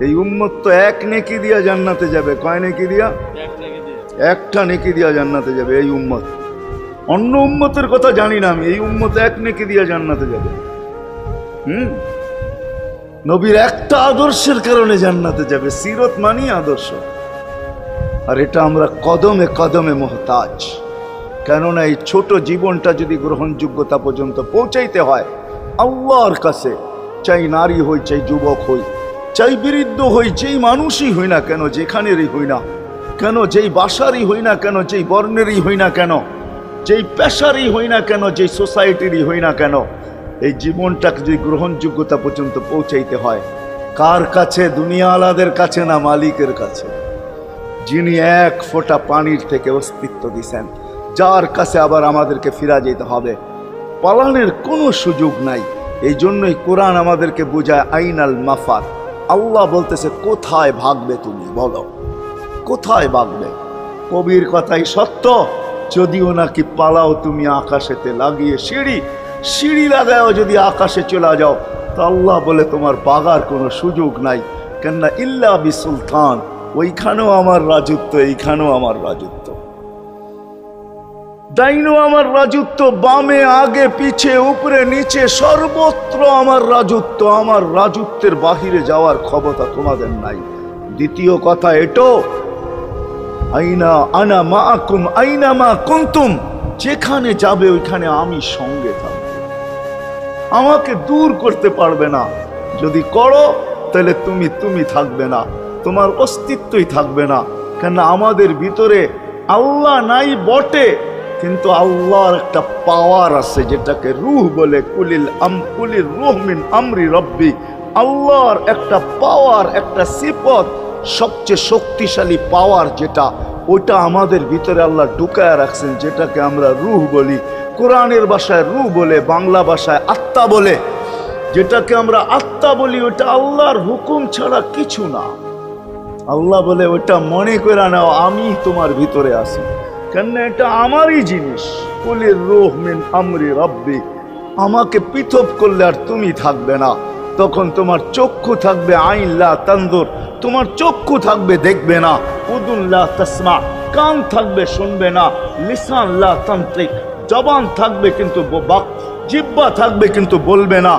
এই উম্মত তো এক নেকি দিয়া জান্নাতে যাবে। কয় নেকি দিয়া? একটা নেকি দিয়া জান্নাতে যাবে এই উম্মত। অন্য উম্মতের কথা জানি না আমি, এই উম্মত এক নেকি দিয়া জান্নাতে যাবে। নবীর একটা আদর্শের কারণে জান্নাতে যাবে। সিরত মানি আদর্শ, আর এটা আমরা কদমে কদমে মুহতাজ। কেননা এই ছোট জীবনটা যদি গ্রহণযোগ্যতা পর্যন্ত পৌঁছাইতে হয় আল্লাহর কাছে, চাই নারী হই, চাই যুবক হই, চাই বৃদ্ধ হই, যেই মানুষই হই না কেন, যেখানেরই হই না কেন, যেই বাসারই হই না কেন, যেই বর্ণেরই হই না কেন, যেই পেশারই হই না কেন, যেই সোসাইটিরই হই না কেন, এই জীবনটাকে যদি গ্রহণযোগ্যতা পর্যন্ত পৌঁছাইতে হয় কার কাছে? দুনিয়াওয়ালাদের কাছে না, মালিকের কাছে, যিনি এক ফোঁটা পানির থেকে অস্তিত্ব দিছেন, যার কাছে আবার আমাদেরকে ফিরা যেতে হবে। পালানের কোনো সুযোগ নাই। এই জন্যই কোরআন আমাদেরকে বোঝায় আইনাল মাফার। আল্লাহ বলতেছে কোথায় ভাগবে তুমি, বলো কোথায় ভাগবে? কবির কথাই সত্য, যদিও নাকি পালাও তুমি আকাশেতে লাগিয়ে সিঁড়ি, সিঁড়ি লাগাও যদি আকাশে চলে যাও, তো আল্লাহ বলে তোমার বাগার কোনো সুযোগ নাই। কেননা ইল্লা বিসুলতান, ওইখানেও আমার রাজত্ব, এইখানেও আমার রাজত্ব, ডাইনো আমার রাজত্ব, বামে আগে পিছে উপরে নিচে সর্বত্র আমার রাজত্ব। আমার রাজত্বের বাহিরে যাওয়ার ক্ষমতা তোমাদের নাই। দ্বিতীয় কথা এটো, আইনা আনা মাআকুম আইনা মা কুনতুম, যেখানে যাবে ওইখানে আমি সঙ্গে থাকব, আমাকে দূর করতে পারবে না। যদি করো তাহলে তুমি থাকবে না, তোমার অস্তিত্বই থাকবে না। কেন আমাদের ভিতরে আল্লাহ নাই বটে, কিন্তু আল্লাহর একটা পাওয়ার আছে যেটাকে রূহ বলে। কুলির রূহ মিন আমরি রব্বি, আল্লাহর একটা পাওয়ার, একটা সিফত, সবচেয়ে শক্তিশালী পাওয়ার যেটা, ওটা আমাদের ভিতরে আল্লাহ ঢুকায় রাখছেন, যেটাকে আমরা রূহ বলি। কোরআনের ভাষায় রূহ বলে, বাংলা ভাষায় আত্মা বলে। যেটাকে আমরা আত্মা বলি ওটা আল্লাহর হুকুম ছাড়া কিছু না। আল্লাহ বলে ওটা মনে করে নাও আমি তোমার ভিতরে আছি, কেন এটা আমারই জিনিস। কুলির রূহ মিন আমরি রব্বি, আমাকে পৃথক করলে আর তুমি থাকবে না। তখন তোমার চক্ষু থাকবে আইন লা তানজুর, তোমার চক্ষু থাকবে দেখবে না। উদুন লা তাসমা, কান থাকবে শুনবে না। লিসান লা তান্তিক, জবান থাকবে কিন্তু জিহ্বা থাকবে কিন্তু বলবে না।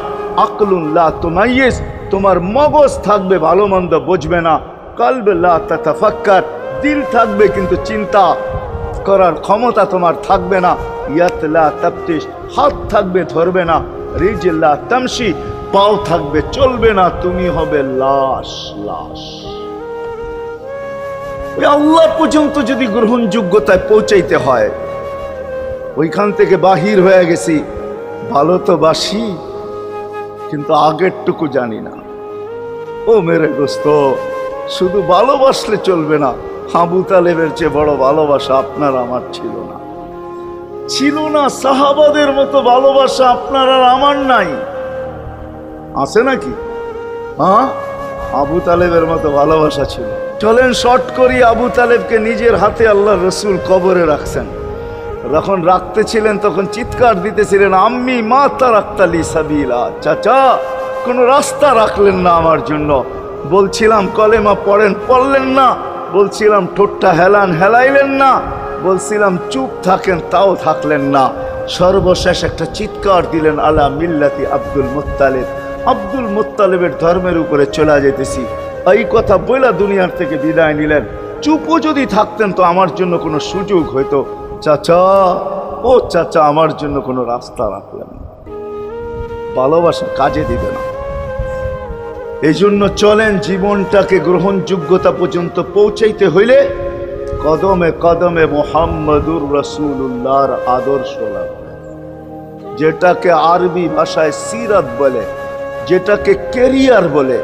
আকলুন লা তুমাইয়িজ, তোমার মগজ থাকবে ভালো মন্দ বুঝবে না। কলব লা তাতাফাক্কার, দিল থাকবে কিন্তু চিন্তা করার ক্ষমতা তোমার থাকবে না। ইয়াত লা তাফতিশ, হাত থাকবে ধরবে না। রিজল লা তামশি, পাও থাকবে চলবে না। তুমি হবে লাশ। ওই আল্লাহ পর্যন্ত যদি গ্রহণযোগ্যতায় পৌঁছাইতে হয়, ওইখান থেকে বাহির হয়ে গেছি, ভালো তো বাসি কিন্তু আগেরটুকু জানি না। ও মেরে দোস্ত, শুধু ভালোবাসলে চলবে না। আবু তালেবের চেয়ে বড় ভালোবাসা আপনার আমার ছিল না। সাহাবাদের মতো ভালোবাসা আপনার আর আমার নাই। আছে নাকি? হ্যাঁ, আবু তালেবের মতো ভালোবাসা ছিল। চলেন শর্ট করি। আবু তালেবকে নিজের হাতে আল্লাহ রসুল কবরে রাখছেন। যখন রাখতেছিলেন তখন চিৎকার দিতেছিলেন, আম্মি মা তারাক্তালি সাবিলা, চাচা কোন রাস্তা রাখলেন না আমার জন্য। বলছিলাম কলেমা পড়েন, পড়লেন না। বলছিলাম ঠোঁটটা হেলান, হেলাইলেন না। বলছিলাম চুপ থাকেন, তাও থাকলেন না। সর্বশেষ একটা চিৎকার দিলেন, আলা মিল্লাতি আব্দুল মুত্তালিব, আব্দুল মুত্তালিবের ধর্মের উপরে চলে যেতেছি। এই কথা বইলা দুনিয়ার থেকে বিদায় নিলেন। চুপও যদি থাকতেন তো আমার জন্য কোনো সুযোগ হইতো। চাচা, ও চাচা, আমার জন্য কোনো রাস্তা রাখলেন না। ভালোবাসা কাজে দিবে না। এই জন্য চলেন, জীবনটাকে গ্রহণযোগ্যতা পর্যন্ত পৌঁছাইতে হইলে কদমে কদমে মুহাম্মদুর রাসূলুল্লাহর আদর্শ লাগবে, যেটাকে আরবি ভাষায় সিরাত বলে, যেটাকে কেরিয়ার বলে।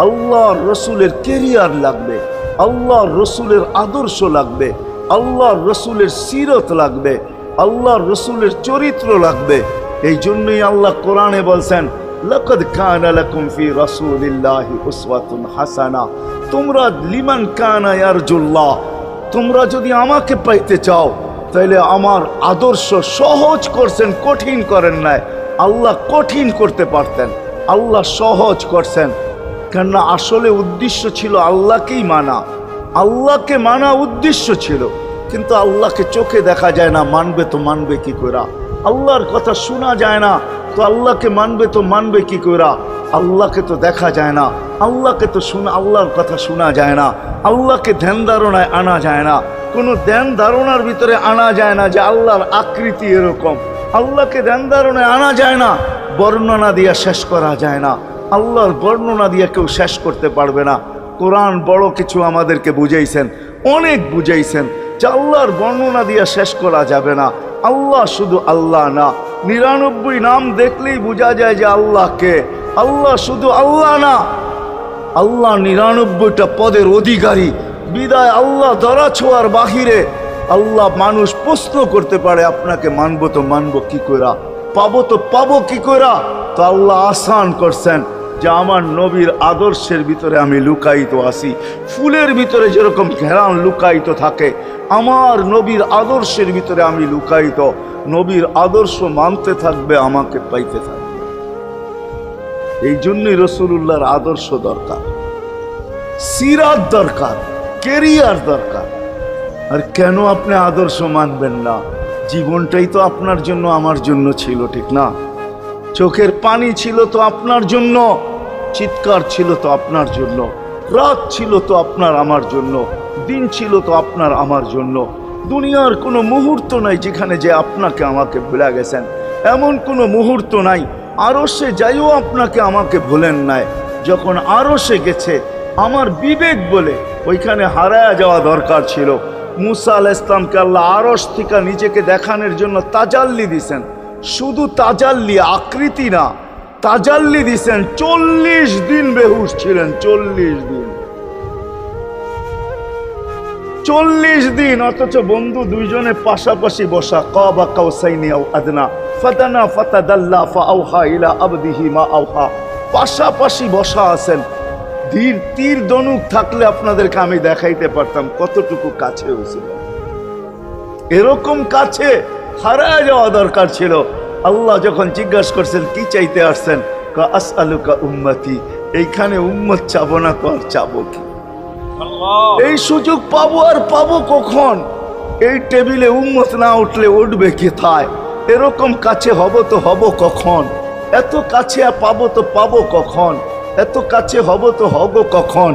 আল্লাহর রসুলের কেরিয়ার লাগবে, আল্লাহর রসুলের আদর্শ লাগবে, আল্লাহর রসুলের সিরত লাগবে, আল্লাহর রসুলের চরিত্র লাগবে। এই জন্যই আল্লাহ কোরআনে বলছেন, লাকাদ কানা লাকুম ফি রাসূলিল্লাহি উসওয়াতুন হাসানা, তোমরা লিমান কানা ইয়ারজুল্লাহ, তোমরা যদি আমাকে পাইতে চাও তাহলে আমার আদর্শ সহজ করছেন, কঠিন করেন নাই। আল্লাহ কঠিন করতে পারতেন, আল্লাহ সহজ করছেন। কেননা আসলে উদ্দেশ্য ছিল আল্লাহকেই মানা, আল্লাহকে মানা উদ্দেশ্য ছিল। কিন্তু আল্লাহকে চোখে দেখা যায় না, মানবে তো মানবে কি করে? আল্লাহর কথা শোনা যায় না, তো আল্লাহকে মানবে তো মানবে কি করে? আল্লাহকে তো দেখা যায় না, আল্লাহকে তো আল্লাহর কথা শোনা যায় না, আল্লাহকে ধ্যান ধারণায় আনা যায় না, কোনো ধ্যান ধারণার ভিতরে আনা যায় না যে আল্লাহর আকৃতি এরকম। আল্লাহকে ধ্যান ধারণায় আনা যায় না, বর্ণনা দিয়ে শেষ করা যায় না। আল্লাহর বর্ণনা দিয়ে কেউ শেষ করতে পারবে না। কোরআন বড় কিছু আমাদেরকে বুঝাইছেন, অনেক বুঝাইছেন যে আল্লাহর বর্ণনা দিয়ে শেষ করা যাবে না। আল্লাহ শুধু আল্লাহ না, 99 নাম দেখলেই বোঝা যায় যে আল্লাহকে। আল্লাহ শুধু আল্লাহ না, আল্লাহ 99টা পদের অধিকারী। বিদায় আল্লাহ ধরা ছোঁয়ার বাহিরে আল্লাহ মানুষ প্রশ্ন করতে পারে, আপনাকে মানবো তো মানবো কি কইরা, পাবো তো পাবো কি কইরা? তো আল্লাহ আসান করছেন যে আমার নবীর আদর্শের ভিতরে আমি লুকায়িত আছি। ফুলের ভিতরে যেরকম ঘেরান লুকায়িত থাকে, আমার নবীর আদর্শের ভিতরে আমি লুকায়িত। নবীর আদর্শ মানতে থাকবে, আমাকে পাইতে থাকবে। এই জন্যই রাসূলুল্লাহর আদর্শ দরকার, সিরাত দরকার, কেরিয়ার দরকার। আর কেন আপনি আদর্শ মানবেন না? জীবনটাই তো আপনার জন্য আমার জন্য ছিল, ঠিক না? চোখের পানি ছিল তো আপনার জন্য, চিৎকার ছিল তো আপনার জন্য, রাত ছিল তো আপনার আমার জন্য, দিন ছিল তো আপনার আমার জন্য। দুনিয়ার কোনো মুহূর্ত নাই যেখানে যে আপনাকে আমাকে ভুলে গেছেন, এমন কোনো মুহূর্ত নাই। আরশে যাইও আপনাকে আমাকে ভুলেন নাই। যখন আরশে গেছে আমার বিবেক বলে ওইখানে হারায়া যাওয়া দরকার ছিল। মুসা আলাইহিস সালামকে আল্লাহ আরশ থেকে নিজেকে দেখানোর জন্য তাজাল্লি দিছেন। শুধু তাজাল্লি, আকৃতি না, তাজাল্লি দিছেন। 40 দিন বেহুশ ছিলেন, 40 দিন, 40 দিন। অথচ বন্ধু দুইজনে পাশাপাশি বসা, কাবা কাউসাইনি আও আদনা ফাদানা ফাতাদাল্লা ফাআওহা ইলা আবদিহি মা আওহা, পাশাপাশি বসা আছেন। তীর ধনুক থাকলে আপনাদেরকে আমি দেখাইতে পারতাম কতটুকু কাছে হয়েছিল। এরকম কাছে হারায় যাওয়া দরকার ছিল। আল্লাহ যখন জিজ্ঞাসা করছেন কি চাইতে আসছেন, আসআলুকা উম্মতি, এইখানে উম্মত চাবো না তো আর চাবো কি? এই সুযোগ পাবো আর পাবো কখন? এই টেবিলে উম্মত না উঠলে উঠবে কোথায়? এরকম কাছে হব তো হব কখন? এত কাছে পাবো তো পাবো কখন? এত কাছে হব তো হব কখন?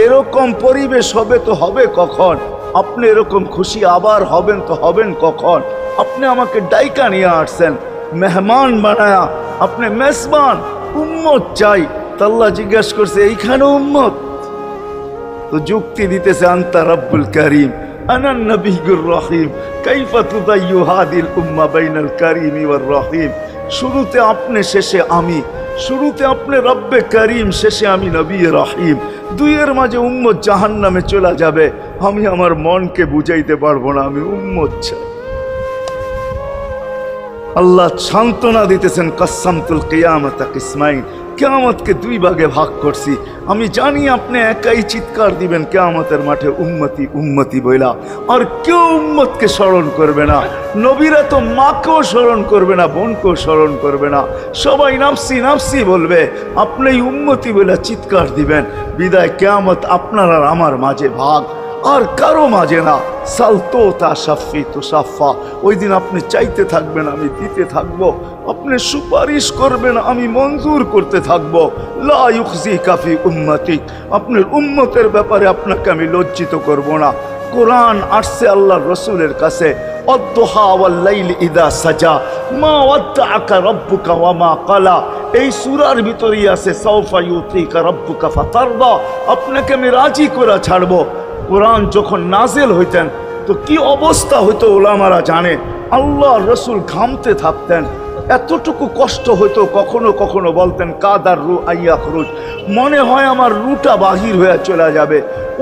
এরকম পরিবেশ হবে তো হবে কখন? আপনি এরকম খুশি আবার হবেন তো হবেন কখন? আপনি আমাকে ডাইকা নিয়ে আসছেন, মেহমান বানায়া, আপনি মেজবান, উম্মত চাই। আল্লাহ জিজ্ঞাসা করছে এইখানে উম্মত? তো যুক্তি দিতেছে আনতা রব্বুল করিম আনান নবিয়্যুর রহিম কাইফা তুদাইয়ু হাদিল উম্মাহ বাইনাল কারীমি ওয়ার রহিম। শুরুতে আপনি, শেষে আমি। শুরুতে আপনি রব্বে করিম, শেষে আমি নবী রহিম। দুইয়ের মাঝে উম্মত জাহান্নামে চলে যাবে। আমি আমার মনকে বুঝাইতে পারবো না, আমি উম্মত চাই। আল্লাহ সান্ত্বনা দিতেছেন, কাসসামতুল কিয়ামাতা কিসমাইন, কিয়ামতকে 2 ভাগে ভাগ করছি। আমি জানি আপনি একাই চিৎকার দিবেন কিয়ামতের মাঠে উম্মতি উম্মতি বইলা, আর কেউ উম্মতকে স্মরণ করবে না। নবীরা তো মাকেও স্মরণ করবে না, বোনকেও স্মরণ করবে না, সবাই নাফসি নাফসি বলবে। আপনি উম্মতি বইলা চিৎকার দিবেন। বিদায় কিয়ামত আপনার আর আমার মাঝে ভাগ, আর কারো মাঝে না। সালতো তা সাফি তো সাফা, ওই দিন আপনি চাইতে থাকবেন, আমি দিতে থাকবো। আপনি সুপারিশ করবেন, আমি মঞ্জুর করতে থাকবো। লা ইউখজিকা ফি উম্মতিক, আপনার উম্মতের ব্যাপারে আপনাকে আমি লজ্জিত করব না। কোরআন আসছে আল্লাহর রাসূলের কাছে, অদ্দুহা ওয়াল লাইলি ইদা সাজা মা ওয়াদ্দাআকা রাব্বুকা ওয়া মা ক্বালা। এই সূরার ভিতরেই আছে সাউফা ইউতিকা রাব্বুকা ফাতারদা, আপনাকে আমি রাজি করে ছাড়বো। কোরআন যখন নাজিল হইতেন তো কি অবস্থা হইতো ওলামারা জানে। আল্লাহ রসুল ঘামতে থাকতেন, এতটুকু কষ্ট হইতো। কখনো কখনো বলতেন কাদার রু আইয়া খরুজ, মনে হয় আমার রুটা বাহির হয়ে চলে যাবে।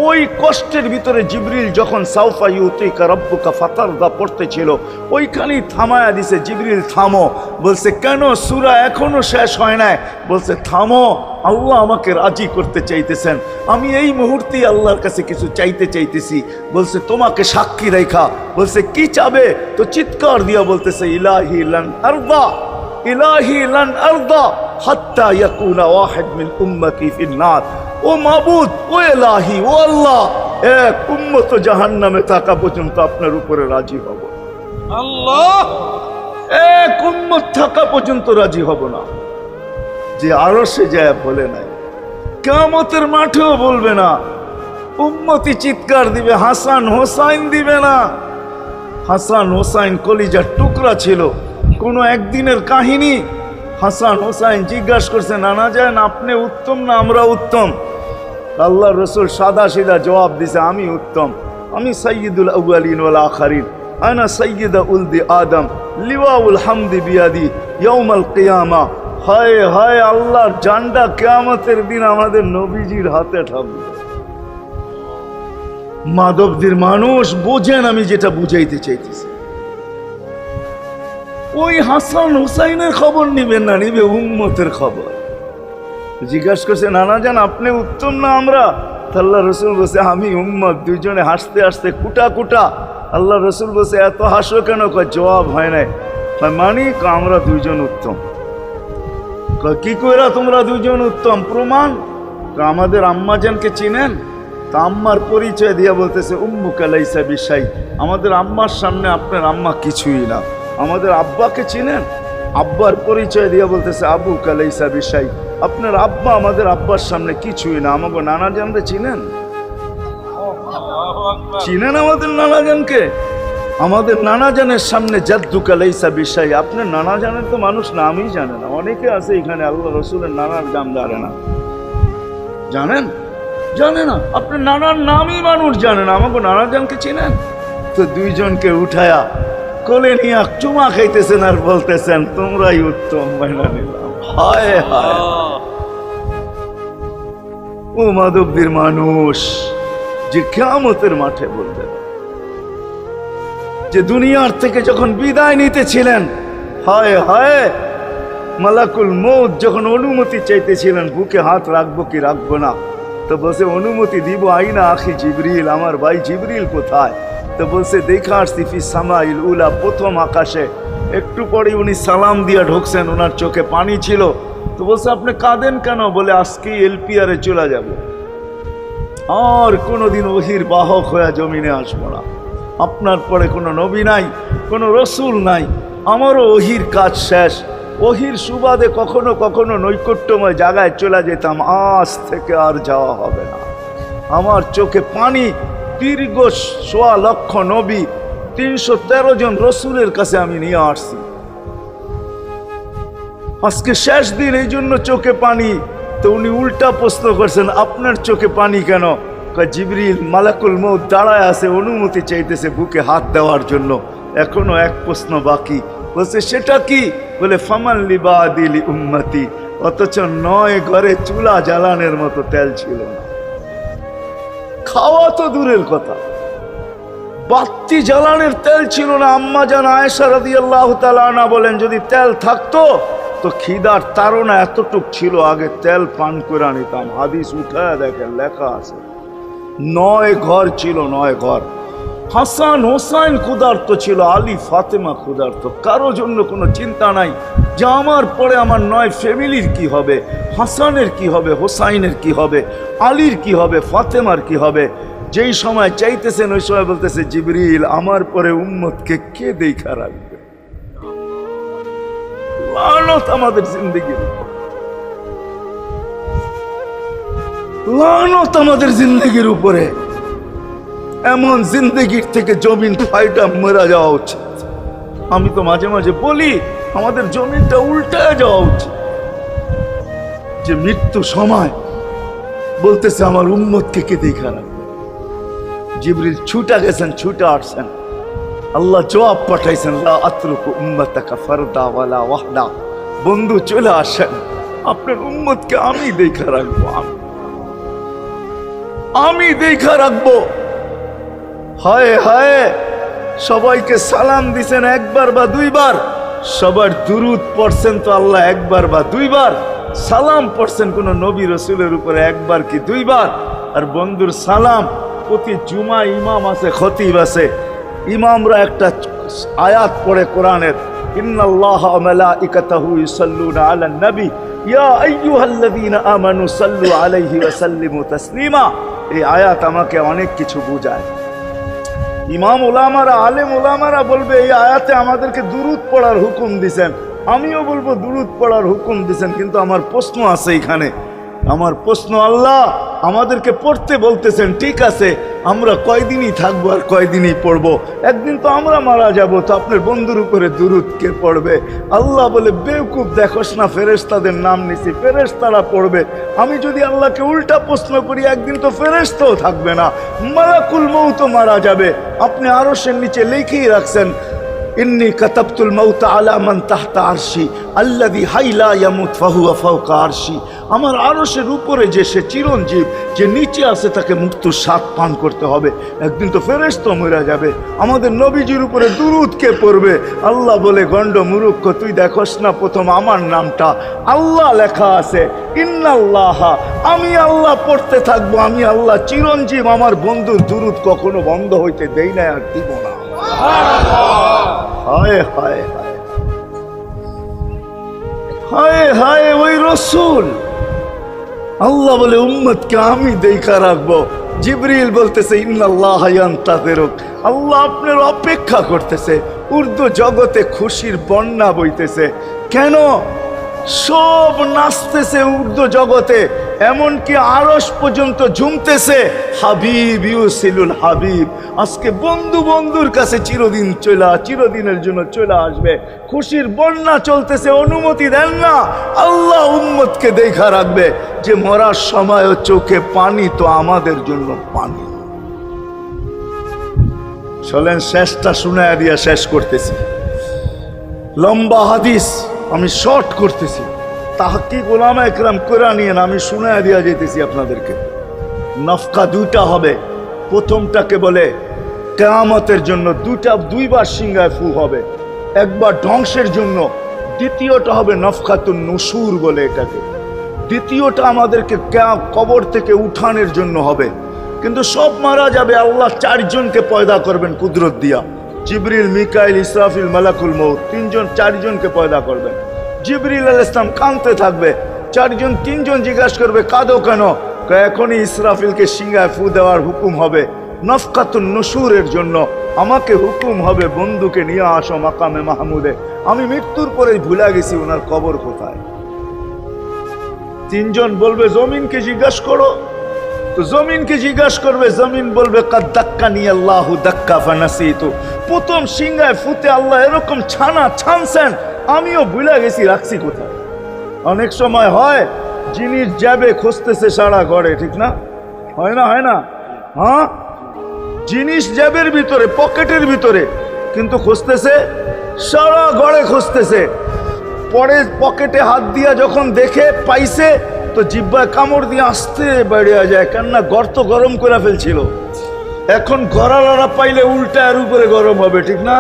ওই কষ্টের ভিতরে জিবরিল যখন সাউফা ইউতিকা রাব্বুকা ফাতারদা পড়তেছিল, ওইখানেই থামায়া দিছে, জিবরিল থামো। বলছে কেন? সূরা এখনো শেষ হয় নাই। বলছে থামো, আল্লাহ আমাকে রাজি করতে চাইতেছেন, আমি এই মুহূর্তেই আল্লাহর কাছে কিছু চাইতে চাইতেছি। বলছে তোমাকে সাক্ষী রেখা। বলছে কি চাবে? তো চিৎকার দিয়া বলতেছে ইলাহি লান আরদা, ইলাহি লান আরদা হাত্তা ইয়াকুনা ওয়াহিদ মিন উম্মতি ফিন নার। ও মাবুদ, ও এলাহি, ও আল্লাহ, এক উম্মত জাহান্নামে থাকা পর্যন্ত আপনার উপরে রাজি হব। আল্লাহ, এক উম্মত থাকা পর্যন্ত রাজি হব না। যে আরশে যায় বলে নাই, কিয়ামতের মাঠেও বলবে না। উম্মতি চিৎকার দিবে, হাসান হোসাইন দিবে না। হাসান হোসাইন কলিজার টুকরা ছিল, কোনো একদিনের কাহিনী। হাসান হোসাইন জিজ্ঞাসা করছে, নানা যান আপনি উত্তম না আমরা উত্তম? আল্লাহ রসুল সাদা সিধা জবাব দিছে, আমি উত্তম, আমি সাইয়্যিদুল আউয়ালিন ওয়াল আখিরিন, আনা সাইয়্যিদা উলদি আদম, লিওয়াউল হামদি বিয়াদি ইয়াউমাল কিয়ামা। হায় হায়, আল্লাহর জান্ডা কিয়ামতের দিন আমাদের নবীজির হাতে থাকবে। মাধবদীর মানুষ বোঝেন আমি যেটা বুঝাইতে চাইতেছি। ওই হাসান হুসাইনের খবর নিবেন না, নিবে উম্মতের খবর। জিজ্ঞাসা করছে, নানা যান আপনি উত্তম না আমরা? আল্লাহ রসুল বলছে, আমি উম্মত। দুইজনে হাসতে হাসতে কুটা কুটা। আল্লাহ রসুল বলছে, এত হাসো কেন? জবাব হয় নাই। মানি আমরা দুইজন উত্তম। কি কইরা তোমরা দুইজন উত্তম? প্রমাণ। আমাদের আম্মাজানকে চিনেন? তা আম্মার পরিচয় দিয়া বলতেছে, উম্মুকা লাইসা বিশাই, আমাদের আম্মার সামনে আপনার আম্মা কিছুই না। আমাদের আব্বাকে চিনেন? আব্বার পরিচয় দিয়া বলতেছে, আবুকা লাইসা বিশাই, আপনার আব্বা আমাদের আব্বার সামনে কিছুই না। আমাকে নানা জানরে চিনেন? চিনেন আমাদের নানা জানকে? আমাদের নানা জানের সামনে জাদ্দুকা লাইসা বিশাই, আপনার নানা জানের তো মানুষ নামই জানে না। অনেকে আছে এখানে আল্লাহ রসুলের নানার নাম জানে না। জানেন? জানে না। আপনার নানার নামই মানুষ জানে না। আমাকে নানা জানকে চিনেন? তো দুইজনকে উঠায়া কোলে নিয়ে চুমা খাইতেছেন আর বলতেছেন, তোমরাই উত্তম, মাইনা নিলাম। হায় হায়, ও মাধবদীর মানুষ যে কিয়ামতের মাঠে বলবেন, যে দুনিয়ার থেকে যখন বিদায় নিতেছিলেন, হায় হায়, মালাকুল মউত যখন অনুমতি চাইতেছিলেন, বুকে হাত রাখবো কি রাখবো না, তো বলছে অনুমতি দিব। আইনা আখি জিবরিল, আমার ভাই জিবরিল কোথায়? তো বলছে, দেখা আসছি ফি সামাইল উলা, প্রথম আকাশে। একটু পরে উনি সালাম দিয়া ঢুকছেন, ওনার চোখে পানি ছিল। তো বলছে, আপনি কাঁদেন কেন? বলে, আজকেই এলপিআরে চলে যাব, আর কোনোদিন ওহির বাহক হয়ে জমিনে আসবো না। আপনার পরে কোনো নবী নাই, কোনো রসুল নাই, আমারও ওহির কাজ শেষ। ওহির সুবাদে কখনো কখনো নৈকট্যময় জায়গায় চলে যেতাম, আজ থেকে আর যাওয়া হবে না। আমার চোখে পানি। দীর্ঘ ১.৫ লক্ষ নবী, ৩১৩ জন রসুলের কাছে আমি নিয়ে আসছি। আজকে শেষ দিন, এই জন্য চোখে পানি। তো উনি উল্টা প্রশ্ন করছেন, আপনার চোখে পানি কেন? জিবরিল মালাকুল মউত দাঁড়ায় আছে, অনুমতি চাইতেছে বুকে হাত দেওয়ার জন্য। এখনো এক প্রশ্ন বাকি। বলছে, সেটা কি? বলে, ফামান লিবাদিলি উম্মতি। অথচ ৯ ঘরে চুলা জ্বালানোর মতো তেল ছিল না। খাওয়া তো দূরের কথা, বাতি জ্বালানোর তেল ছিল না। আম্মা জান আয়েশা রাদিয়াল্লাহু তাআলা আনহা বলেন, যদি তেল থাকতো তো খিদার তাড়না এতটুক ছিল, আগে তেল পান করে নিতাম। হাদিস উঠায় দেখেন, লেখা আছে ৯ ঘর ছিল, ৯ ঘর। হাসান হোসাইন ক্ষুধার্ত ছিল, আলী ফাতেমা ক্ষুধার্ত। কারো জন্য কোনো চিন্তা নাই যে আমার পরে আমার ৯ ফ্যামিলির কি হবে, হাসানের কি হবে, হোসাইনের কি হবে, আলীর কি হবে, ফাতেমার কি হবে। যেই সময় চাইতেছেন ওই সময় বলতেছে, জিবরিল আমার পরে উম্মতকে কে দেখা রাখবে? লানত আমাদের জিন্দেগির উপর, লানত আমাদের জিন্দেগির উপরে। এমন জিন্দেগির থেকে জমিন ফাইটা মরা যাওয়া উচিত। আমি তো মাঝে মাঝে বলি, আমাদের জমিনটা উল্টায় যাওয়া উচিত। যে মৃত্যু সময় বলতেছে, আমার উম্মতকে কে দেখা রাখবে? জিবরিল ছুটা গেছেন, ছুটা আসছেন। আল্লাহ জবাব পাঠাইছেন, লা আতরুকু উম্মাতাকা ফারদা ওয়ালা ওয়াহদা। বন্ধু চলে আসেন, আপনার উম্মতকে আমি দেখা রাখবো, আমি দেখা রাখবো। হায় হায়, সবাইকে সালাম দিছেন একবার বা দুইবার, সবার দুরুদ পড়ছেন তো আল্লাহ একবার বা দুইবার, সালাম পড়ছেন কোন নবী রসুলের উপরে একবার কি দুইবার। আর বন্ধুর সালাম প্রতি জুমা ইমাম আছে, খতিব আছে, ইমামরা একটা আয়াত পড়ে কোরআনের, ইন্নাল্লাহা ওয়া মালাইকাতাহু ইউসাল্লুনা আলান নবী ইয়া আইয়ুহাল্লাযীনা আমানু সাল্লু আলাইহি ওয়া সাল্লিমু তাসলিমা। এই আয়াত আমাকে অনেক কিছু বোঝায়। ইমাম ওলামারা, আলেম ওলামারা বলবে এই আয়াতে আমাদেরকে দুরূদ পড়ার হুকুম দিছেন, আমিও বলবো দুরূদ পড়ার হুকুম দিছেন। কিন্তু আমার প্রশ্ন আছে এখানে, আমার প্রশ্ন, আল্লাহ আমাদেরকে পড়তে বলতেছেন, ঠিক আছে, আমরা কয়দিনই থাকবো আর কয়দিনই পড়বো? একদিন তো আমরা মারা যাব, তো আপনার বন্ধুর উপরে দুরূদ কে পড়বে? আল্লাহ বলে, বেওকুফ, দেখোস না ফেরেশতাদের নাম নিছি, ফেরেশতারা পড়বে। আমি যদি আল্লাহকে উল্টা প্রশ্ন করি, একদিন তো ফেরেশতাও থাকবে না, মালাকুল মউত মারা যাবে। আপনি আরশের নিচে লিখেই রাখছেন, ইন্নী কাতাবতুল মাউত আলা মান তাহতা আরশি আল্লাযী হাইলা ইয়ামুত ফাহুয়া ফাওকা আরশি। আমার আরশের উপরে যে সে চিরঞ্জীব, যে নিচে আছে, তাকে মৃত্যুর স্বাদ পান করতে হবে। একদিন তো ফেরেশতা মরে যাবে, আমাদের নবীজির উপরে দুরূদ কে পড়বে? আল্লাহ বলে, গণ্ড মূর্খ, তুই দেখোস না প্রথম আমার নামটা আল্লাহ লেখা আছে, ইন্নাল্লাহা, আমি আল্লাহ পড়তে থাকবো, আমি আল্লাহ চিরঞ্জীব, আমার বন্ধুর দুরূদ কখনো বন্ধ হইতে দেই না, আর দিব না। হায় হায় হায় হায় হায়, ওই রসুল। আল্লাহ বলে, উম্মতকে আমি দেখা রাখবো। জিবরিল বলতেছে, ইন্নাল্লাহা ইয়ান্তাযিরুক, আল্লাহ আপনার অপেক্ষা করতেছে। উর্দু জগতে খুশির বন্যা বইতেছে। কেন? সব নাচতেছে উর্দু জগতে, এমনকি আরশ পর্যন্ত ঝুমতেছে। হাবিব ইউসিলুল হাবিব, আজকে বন্ধু বন্ধুর কাছে চিরদিনের জন্য চলে আসবে। খুশির বন্যা চলতেছে, অনুমতি দেন না। আল্লাহ উম্মতকে দেখা রাখবে যে মরার সময় চোখে পানি তো আমাদের জন্য পানি। চলেন শেষটা শুনায়া দিয়া শেষ করতেছি। লম্বা হাদিস আমি শর্ট করতেছি, তাহকিক উলামা একরাম করে নিয়েন, আমি শুনায়া দিয়া যেতেছি আপনাদেরকে। নফকা দুইটা হবে। প্রথমটাকে বলে কিয়ামতের জন্য, দুইবার সিংহায় ফু হবে, একবার ধ্বংসের জন্য, দ্বিতীয়টা হবে নফকাতুন নুশুর বলে এটাকে। দ্বিতীয়টা আমাদেরকে কবর থেকে উঠানোর জন্য হবে। কিন্তু সব মারা যাবে, আল্লাহ চারজনকে পয়দা করবেন কুদরত দিয়া। জিবরিল, মিকাইল, ইসরাফিল, মালাকুল মউত, চারজনকে পয়দা করবেন। জিবরিল আলাইহিস সালাম কাঁদতে থাকবে, তিনজন জিজ্ঞাসা করবে, কাঁদো কেন? এখনই ইসরাফিলকে সিংহায় ফু দেওয়ার হুকুম হবে, নফকাতুন নুশুরের জন্য। আমাকে হুকুম হবে, বন্ধুকে নিয়ে আসো মাকামে মাহমুদে। আমি মৃত্যুর পরে ভুলে গেছি ওনার কবর কোথায়। তিনজন বলবে, জমিনকে জিজ্ঞাসা করো। তো জমিনকে জিজ্ঞাসা করবে, জমিন বলবে, কাদ দাক্কানি আল্লাহু দাক্কা ফানাসিতু। প্রথম সিংহায় ফুতে আল্লাহ এরকম ছানছেন, আমিও ভুলে গেছি রাখছি কোথায়। অনেক সময় হয় জিনিস যাবে খুঁজতেছে সারা ঘরে, ঠিক না? হয় না? হয় না? হ্যাঁ, জিনিস জ্যাবের ভিতরে, পকেটের ভিতরে, কিন্তু খুঁজতেছে সারা ঘরে খুঁজতেছে। পরে পকেটে হাত দিয়া যখন দেখে পাইছে, তো জিব্বায় কামড় দিয়ে আসতে বেরিয়ে যায়, কেননা গর্ত গরম করে ফেলছিল। এখন গড়ালড়া পাইলে উল্টা এর উপরে গরম হবে, ঠিক না?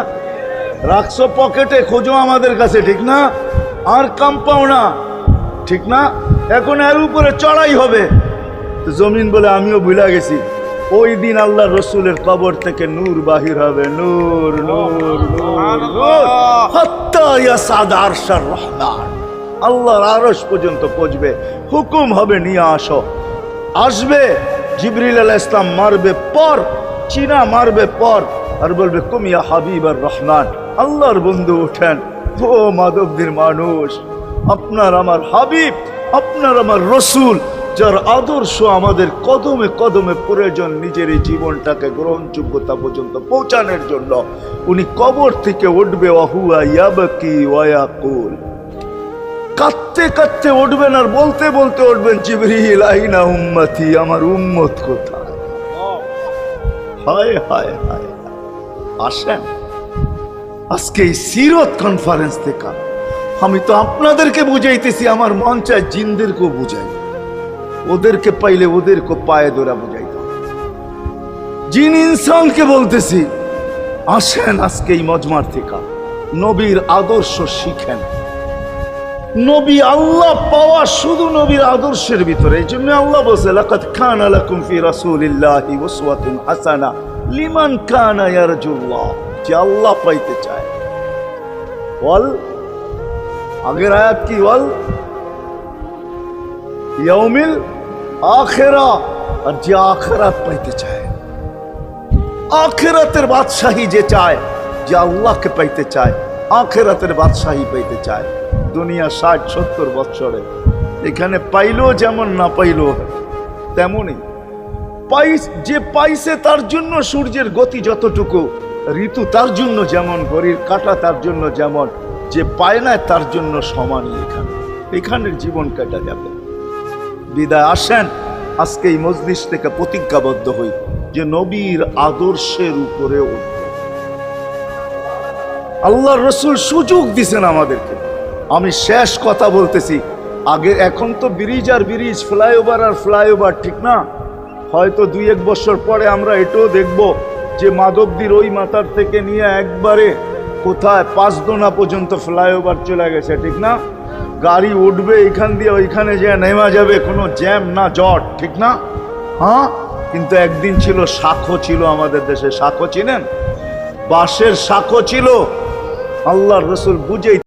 রাখছো পকেটে, খোঁজো আমাদের কাছে, ঠিক না? আর কাম পাও না, ঠিক না? এখন এর উপরে চড়াই হবে। জমিন বলে, আমিও ভুলে গেছি। ওই দিন আল্লাহ রসুলের কবর থেকে নূর বাহির হবে, নূর নূর নূর নূর, হাত্তা ইয়াসাদ আরশার রহমান, আল্লাহর আরশ পর্যন্ত পৌঁছবে। হুকুম হবে, নিয়ে আসো। আসবে জিবরিল আলাইহিস সালাম, মারবে পর, চিনা মারবে পর, আর বলবে, কুম ইয়া হাবিবার রহমান, আল্লাহর বন্ধু ওঠেন। ও মাধবদীর মানুষ, আপনার আমার হাবিব, আপনার আমার রসুল, যার আদর্শ আমাদের কদমে কদমে প্রয়োজন নিজের এই জীবনটাকে গ্রহণযোগ্যতা পর্যন্ত পৌঁছানোর জন্য, উনি কবর থেকে উঠবে। ওয়াহুয়া ইয়াবকি ওয়া ইয়াকুল, কাঁদতে কাঁদতে উঠবেন আর বলতে বলতে উঠবেন, জিবরিল আইনা উম্মতি, আমার উম্মত কোথায়? হায় হায় হায়। আসেন আজকে এই সিরত কনফারেন্স থেকে আমি তো আপনাদেরকে বুঝাইতেছি, আমার মন চায় জিনদেরকেও বুঝাই, ওদেরকে পাইলে ওদেরকে পায়ে ধরা বুঝাইতাম। জিন ইনসানকে বলতেছি, আসেন আজকে এই মজমার থেকে নবীর আদর্শ শিখেন। নবী আল্লাহ পাওয়া শুধু নবীর আদর্শের ভিতরে। এই জন্য আল্লাহ বলছে, লাকাদ কানা লাকুম ফি রাসূলিল্লাহি উসওয়াতুন হাসানাহ লিমান কানা ইয়ারজুল্লাহ, যে আল্লাহ পাইতে চায়। বল, আগের আয়াত কি? বল, ইয়াউমিল আখিরা, আর যে আখিরাত পাইতে চায়, আখিরাতের বাদশাহী যে চায়, যে আল্লাহকে পাইতে চায়, আখিরাতের বাদশাহী পাইতে চায়, দুনিয়া 60-70 বছরে এখানে পাইলো যেমন, না পাইলো তেমনই। যে পাইছে তার জন্য সূর্যের গতি যতটুকু, ঋতু তার জন্য যেমন, ঘড়ির কাঁটা তার জন্য যেমন, যে পায় না তার জন্য সমানই। এখানের জীবন কাটা যাবে। বিদায় আসেন আজকে এই মজলিস থেকে প্রতিজ্ঞাবদ্ধ হই যে নবীর আদর্শের উপরে উঠব। আল্লাহর রাসূল সুযোগ দিছেন আমাদেরকে। আমি শেষ কথা বলতেছি, আগে এখন তো ব্রিজ আর ব্রিজ, ফ্লাইওভার আর ফ্লাইওভার, ঠিক না? হয়তো 2-1 বছর পরে আমরা এটাও দেখব যে মাধবদীর ওই মাথার থেকে নিয়ে একবারে কোথায় পাঁচদোনা পর্যন্ত ফ্লাইওভার চলে গেছে, ঠিক না? গাড়ি উঠবে এখান দিয়ে ওইখানে যে নেমা যাবে, কোনো জ্যাম না জট, ঠিক না? হ্যাঁ, কিন্তু একদিন ছিল শাখো, ছিল আমাদের দেশে শাখো, চিনেন? বাঁশের শাখো ছিল। আল্লাহর রাসূল বুঝেই